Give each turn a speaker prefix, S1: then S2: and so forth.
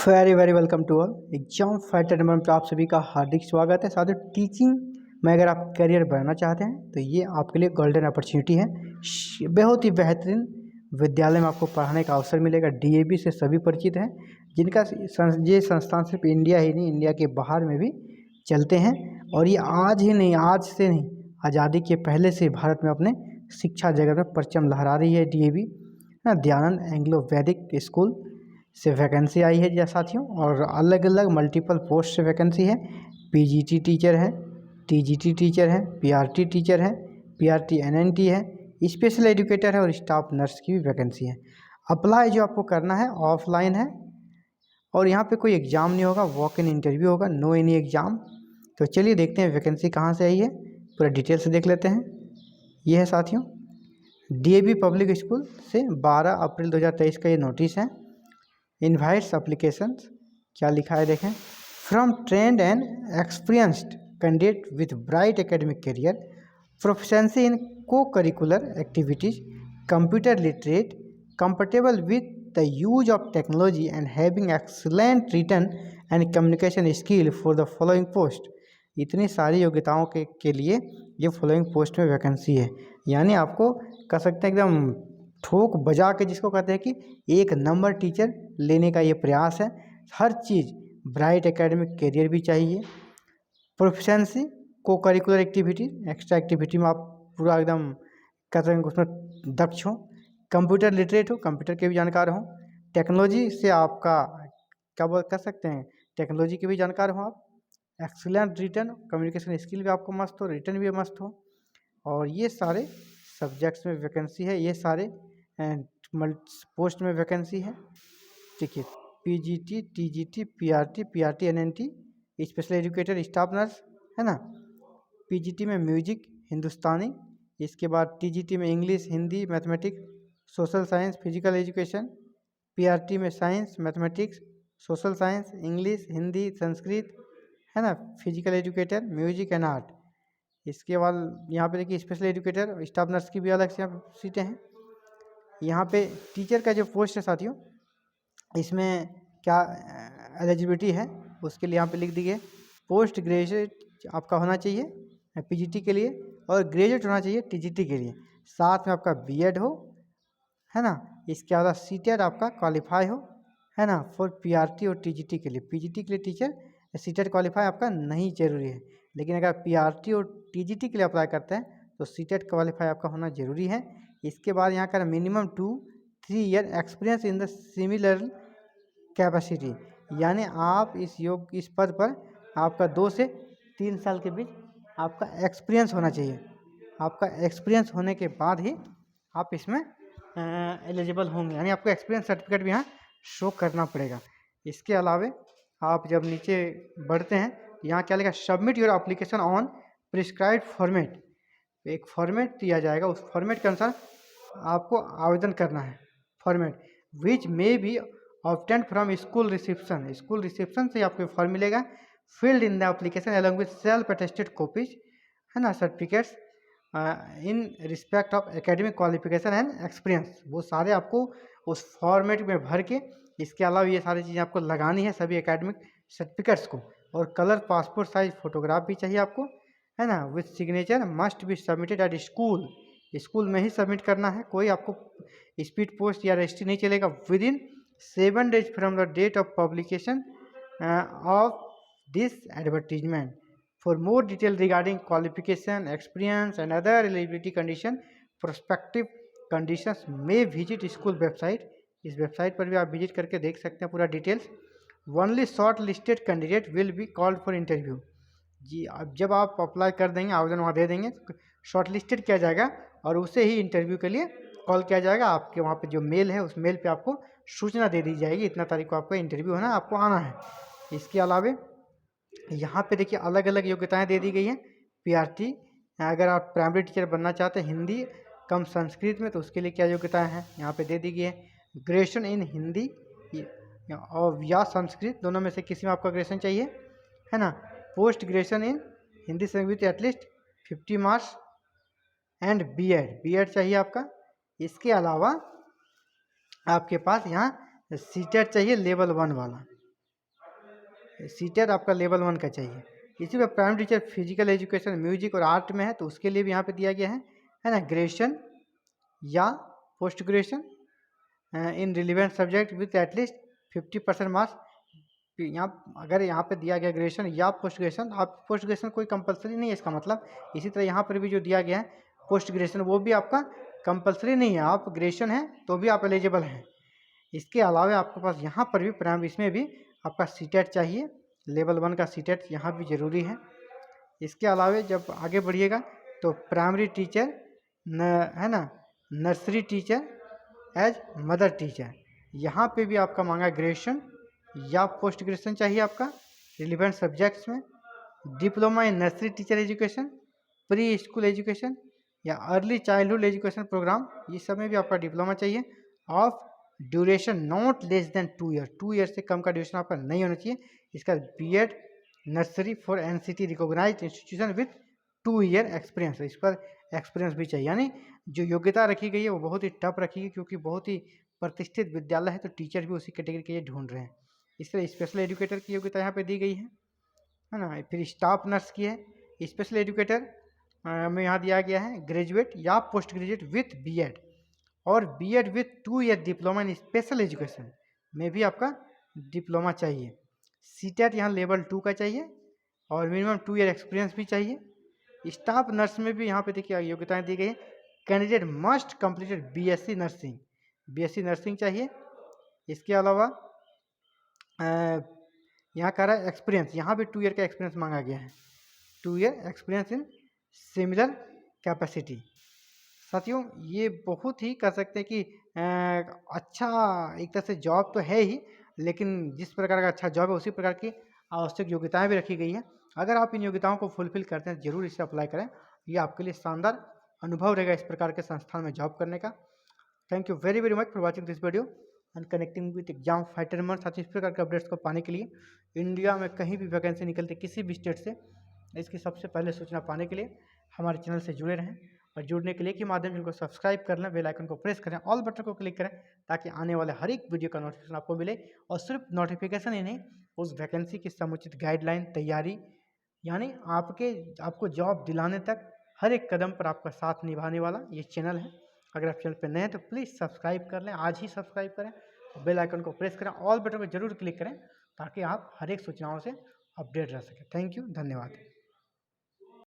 S1: Very very welcome to all exam fighter number पे आप सभी का हार्दिक स्वागत है। साथियों, टीचिंग में अगर आप करियर बनाना चाहते हैं तो ये आपके लिए गोल्डन अपॉर्चुनिटी है। बहुत ही बेहतरीन विद्यालय में आपको पढ़ाने का अवसर मिलेगा। डीएवी से सभी परिचित हैं, जिनका ये संस्थान सिर्फ इंडिया ही नहीं, इंडिया के बाहर में भी चलते हैं। और ये आज ही नहीं, आज से नहीं, आज़ादी के पहले से भारत में अपने शिक्षा जगत में परचम लहरा रही है डीएवी ना। दयानंद एंग्लो वैदिक स्कूल से वैकेंसी आई है या साथियों, और अलग अलग मल्टीपल पोस्ट से वैकेंसी है। पीजीटी टीचर है, टीजीटी टीचर है, पीआरटी टीचर है, पीआरटी एनएनटी है, स्पेशल एजुकेटर है और स्टाफ नर्स की भी वैकेंसी है। अप्लाई जो आपको करना है ऑफलाइन है और यहाँ पे कोई एग्ज़ाम नहीं होगा, वॉक इन इंटरव्यू होगा, नो एनी एग्ज़ाम। तो चलिए देखते हैं वैकेंसी कहाँ से आई है, पूरा डिटेल से देख लेते हैं। ये है साथियों डीएवी पब्लिक स्कूल से 12 अप्रैल 2023 का ये नोटिस है। इनवाइट्स एप्लीकेशंस क्या लिखा है देखें। From trained and experienced candidate with bright academic career, proficiency in co curricular activities, computer literate, comfortable with the use of technology and having excellent written and communication skill for the following post. इतनी सारी योग्यताओं के लिए ये following post में vacancy है। यानी आपको कह सकते हैं एकदम ठोक बजा के, जिसको कहते हैं कि एक नंबर टीचर लेने का ये प्रयास है। हर चीज़, ब्राइट एकेडमिक करियर भी चाहिए, प्रोफिशिएंसी को करिकुलर एक्टिविटी, एक्स्ट्रा एक्टिविटी में आप पूरा एकदम कहते हैं उसमें दक्ष हो, कंप्यूटर लिटरेट हो, कंप्यूटर के भी जानकार हो, टेक्नोलॉजी से आपका क्या बोल कर सकते हैं, टेक्नोलॉजी के भी जानकार हो आप, एक्सीलेंट रिटन, कम्युनिकेशन स्किल भी आपको मस्त हो, रिटन भी मस्त हो। और ये सारे सब्जेक्ट्स में वैकेंसी है, ये सारे पोस्ट में वैकेंसी है। ठीक है, PGT, TGT, PRT NNT, special educator, staff nurse है ना। पीजीटी में म्यूजिक, हिंदुस्तानी, इसके बाद टीजीटी में English, Hindi, mathematics, social science, physical education. PRT में science, mathematics, social science, English, Hindi, Sanskrit है ना, physical educator, music and art. इसके बाद यहाँ पे देखिए स्पेशल एजुकेटर, स्टाफ नर्स की भी अलग से यहाँ सीटें हैं। यहाँ पे टीचर का जो पोस्ट है साथियों, इसमें क्या एलिजिबिलिटी है उसके लिए यहाँ पे लिख दीजिए। पोस्ट ग्रेजुएट आपका होना चाहिए पीजीटी के लिए, और ग्रेजुएट होना चाहिए टीजीटी के लिए, साथ में आपका बीएड हो, है ना। इसके अलावा सीटेट आपका क्वालिफाई हो, है ना, फॉर पीआरटी और टीजीटी के लिए। पीजीटी के लिए टीचर सीटेट क्वालिफाई आपका नहीं जरूरी है, लेकिन अगर पीआरटी और टीजीटी के लिए अप्लाई करते हैं तो सीटेट क्वालिफाई आपका होना जरूरी है। इसके बाद यहाँ का minimum 2-3 year experience in the similar capacity, यानी आप इस पद पर आपका 2 से 3 साल के बीच आपका एक्सपीरियंस होना चाहिए। आपका एक्सपीरियंस होने के बाद ही आप इसमें एलिजिबल होंगे, यानी आपको एक्सपीरियंस सर्टिफिकेट भी यहाँ शो करना पड़ेगा। इसके अलावा आप जब नीचे बढ़ते हैं, यहाँ क्या लिखा, submit your application on prescribed format. एक फॉर्मेट दिया जाएगा, उस फॉर्मेट के अनुसार आपको आवेदन करना है। Format which may be obtain from school reception, school reception से आपको फॉर्म मिलेगा। Filled in the application along with self attested copies, है ना, certificates in respect of academic qualification and experience, वो सारे आपको उस फॉर्मेट में भर के, इसके अलावा ये सारी चीज़ें आपको लगानी है सभी एकेडमिक सर्टिफिकेट्स को। और कलर पासपोर्ट साइज फोटोग्राफ भी चाहिए आपको, है ना, with signature must be submitted at school, school में ही सबमिट करना है। कोई आपको स्पीड पोस्ट या रजिस्ट्री नहीं चलेगा। Within 7 days from the date of publication of this advertisement. For more detail regarding qualification, experience and other eligibility condition, prospective conditions may visit school website। इस website पर भी आप visit करके देख सकते हैं पूरा details. Only short listed candidate will be called for interview। जी, अब जब आप अप्लाई कर देंगे, आवेदन वहाँ दे देंगे, शॉर्ट लिस्टेड किया जाएगा और उसे ही इंटरव्यू के लिए कॉल किया जाएगा। आपके वहाँ पे जो मेल है, उस मेल पे आपको सूचना दे दी जाएगी, इतना तारीख को आपका इंटरव्यू होना, आपको आना है। इसके अलावा यहाँ पे देखिए अलग अलग योग्यताएं दे दी गई हैं। पीआरटी, अगर आप प्राइमरी टीचर बनना चाहते हैं हिंदी कम संस्कृत में, तो उसके लिए क्या योग्यताएं हैं यहाँ पे दे दी गई है। ग्रेजुएशन इन हिंदी और या संस्कृत, दोनों में से किसी में आपका ग्रेजुएशन चाहिए, है ना। Post graduation in Hindi Sanskrit at least 50 marks and BEd चाहिए आपका। इसके अलावा आपके पास यहाँ सीटेट चाहिए लेवल 1 वाला, सीटेट आपका लेवल 1 का चाहिए। इसी में primary teacher physical education, music और आर्ट में है तो उसके लिए भी यहाँ पे दिया गया है ना, ग्रेजुएशन या post graduation in relevant subject with at least 50% marks. यहाँ अगर यहाँ पे दिया गया ग्रेजुएशन या पोस्ट ग्रेजुएशन, आप पोस्ट ग्रेजुएशन कोई कंपलसरी नहीं है इसका मतलब। इसी तरह यहाँ पर भी जो दिया गया है पोस्ट ग्रेजुएशन वो भी आपका कंपलसरी नहीं है, आप ग्रेजुएशन है तो भी आप एलिजिबल हैं। इसके अलावा आपके पास यहाँ पर भी प्राइमरी इसमें भी आपका सीटेट चाहिए, लेवल 1 का सीटेट यहाँ भी ज़रूरी है। इसके अलावा जब आगे बढ़िएगा तो प्राइमरी टीचर है ना, nursery teacher as mother teacher, यहाँ पे भी आपका मांगा ग्रेजुएशन या पोस्ट ग्रेजुएशन चाहिए आपका रिलेवेंट सब्जेक्ट्स में। Diploma in nursery teacher education, pre school education या अर्ली चाइल्डहुड एजुकेशन प्रोग्राम, ये सब में भी आपका डिप्लोमा चाहिए। Of duration not less than 2 year, 2 year से कम का ड्यूरेशन आपका नहीं होना चाहिए। इसका BEd nursery for NCT recognized institution with 2 year experience, इस पर एक्सपीरियंस भी चाहिए। यानी जो योग्यता रखी गई है वो बहुत ही टफ रखी गई क्योंकि बहुत ही प्रतिष्ठित विद्यालय है तो टीचर भी उसी कैटेगरी के लिए ढूंढ रहे हैं। इस तरह स्पेशल एजुकेटर की योग्यता यहाँ पे दी गई है ना। फिर स्टाफ नर्स की है। स्पेशल एजुकेटर में यहाँ दिया गया है ग्रेजुएट या पोस्ट ग्रेजुएट विथ बीएड और BEd with 2 year diploma in special education में भी आपका डिप्लोमा चाहिए। सीटेट यहाँ लेवल 2 का चाहिए और मिनिमम 2 ईयर एक्सपीरियंस भी चाहिए। स्टाफ नर्स में भी यहाँ पे देखिए योग्यताएं दी गई है। Candidate must completed BSc nursing, BSc nursing चाहिए। इसके अलावा यहाँ कह रहा है एक्सपीरियंस, यहाँ भी 2 ईयर का एक्सपीरियंस मांगा गया है, 2 year experience in similar capacity. साथियों ये बहुत ही कह सकते हैं कि अच्छा एक तरह से जॉब तो है ही, लेकिन जिस प्रकार का अच्छा जॉब है उसी प्रकार की आवश्यक योग्यताएं भी रखी गई हैं। अगर आप इन योग्यताओं को फुलफिल करते हैं जरूर इसे अप्लाई करें, ये आपके लिए शानदार अनुभव रहेगा इस प्रकार के संस्थान में जॉब करने का। Thank you very very much for watching this video and connecting with exam fighter month. साथ ही इस प्रकार के अपडेट्स को पाने के लिए इंडिया में कहीं भी वैकेंसी निकलती किसी भी स्टेट से, इसकी सबसे पहले सूचना पाने के लिए हमारे चैनल से जुड़े रहें और जुड़ने के लिए के माध्यम से इनको सब्सक्राइब कर लें, बेल आइकन को प्रेस करें, ऑल बटन को क्लिक करें ताकि आने वाले हर एक वीडियो का नोटिफिकेशन आपको मिले। और सिर्फ नोटिफिकेशन ही नहीं, उस वैकेंसी की समुचित गाइडलाइन तैयारी, यानी आपको जॉब दिलाने तक हर एक कदम पर आपका साथ निभाने वाला ये चैनल है। अगर आप चैनल पर नए हैं तो प्लीज़ सब्सक्राइब कर लें, आज ही सब्सक्राइब करें, बेल आइकन को प्रेस करें, ऑल बटन को जरूर क्लिक करें ताकि आप हर एक सूचनाओं से अपडेट रह सकें। थैंक यू, धन्यवाद।